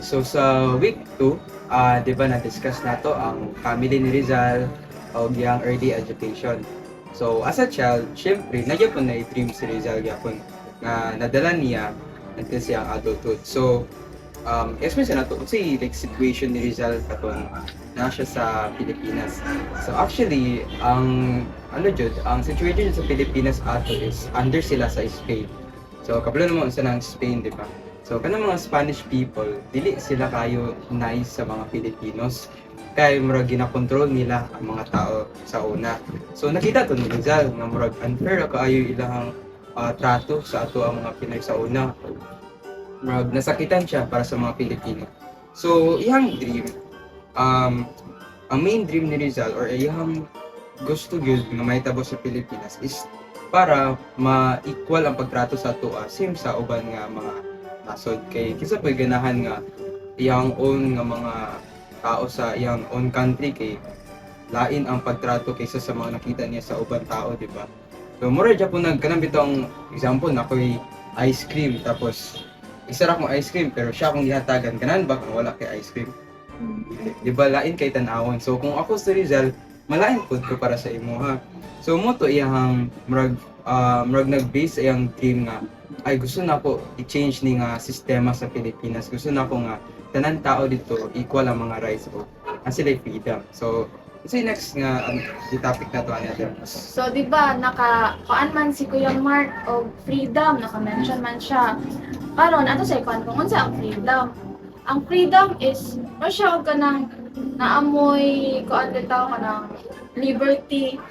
So sa week 2, di ba na-discuss na to ang family ni Rizal o yung early education. So as a child, syempre, nagyapon na i-dream si Rizal yapon na nadala niya until siyang adulthood. So, especially na to, kasi like situation ni Rizal katon na siya sa Pilipinas. So actually, ang situation sa Pilipinas ato is under sila sa Spain. So kabalo naman sa ng Spain, di ba? So kanang mga Spanish people, dili sila kayo nice sa mga Filipinos. Kaya murag ginakontrol nila ang mga tao sa una. So nakita to ni Rizal nga murag unfair kaayo ilang trato sa ato ang mga Pinoy sa una. Murag nasakitan siya para sa mga Pilipino. So iyang dream, ang main dream ni Rizal or iyang gusto gyud nga mahitabo sa Pilipinas is para ma-equal ang pagtrato sa ato same sa uban nga mga nasod kay kisa pa'y ganahan nga iyang own nga mga tao sa iyang own country kay lain ang pagtrato kaysa sa mga nakita niya sa ubang tao, di ba? So mura dya po nagkanang bitong example na ako'y ice cream tapos isa ra kong ice cream pero siya akong gihatagan kanan ba kung wala kay ice cream? Di ba lain kay tan-awon. So kung ako si Rizal, malain pud ko para sa imo ha. So mo to iyang murag nag-base iyang dream nga ay gusto na ko i-change ni nga sistema sa Pilipinas. Gusto na ko nga tanan tao dito equal ang mga rights ko. Ang sila freedom. So next nga ang topic na to another. So, di ba, kuan man si Kuya Mark o freedom, naka-mention man siya. Karon ato sa kuan kung unsa ang freedom. Ang freedom is, siya og kanang naamoy, kuan dito, kanang liberty.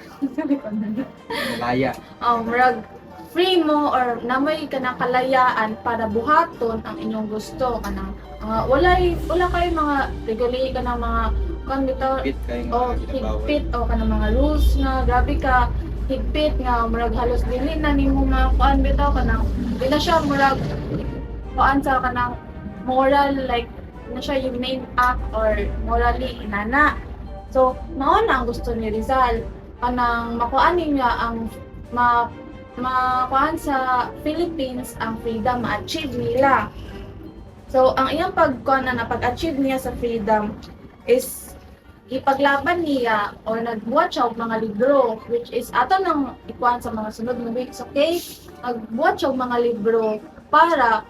Malaya. Murag, free mo or namoy ka ng kalayaan para buhaton ang inyong gusto kanang wala kayo mga reguli ka ng mga kan dito Higpit kayo nga o ginabawal. higpit o kanang mga rules nga grabe ka higpit nga murag halos dili na nimo mga kuan bitaw kanang di na siya murag kuan sa kanang moral like na siya yung main act or morally inana. So mao na ang gusto ni Rizal kanang makuanin niya ang makuhaan sa Philippines ang freedom ma-achieve nila. So, ang iyang pag-achieve niya sa freedom is ipaglaban niya or nagbuhat siya og mga libro which is ato nang ikuan sa mga sunod nga weeks, okay? Nagbuhat siya og mga libro para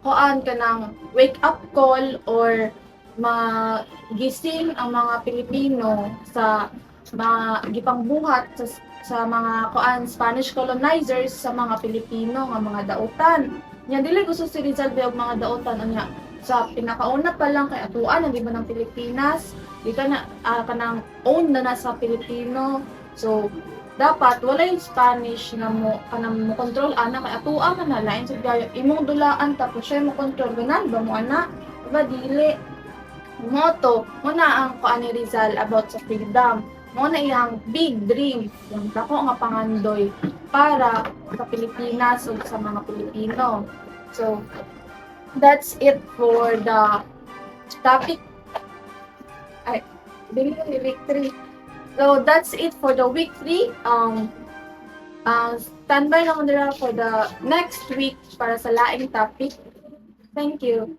kuan ka ng wake up call or magising ang mga Pilipino sa mga gipangbuhat sa mga Spanish colonizers sa mga Pilipino nga mga dautan. Nya dili gusto si Rizal og mga dautan unya sa pinakauna pa lang kay atuan ang di ba ng Pilipinas, di ka na kanang own na sa Pilipino. So dapat walay Spanish na mo kanang mo control ana kay atuan man na lain sa gayo imong dulaan tapos siya mo control ganan ba mo ana ba dili moto muna ang kuan ni Rizal about sa freedom. Mo na iyang big dream, yung dako nga pangandoy para sa Pilipinas o sa mga Pilipino. So, that's it for the topic. Ay, dili ni week 3. So, that's it for the week 3. Standby lang nila for the next week para sa laing topic. Thank you.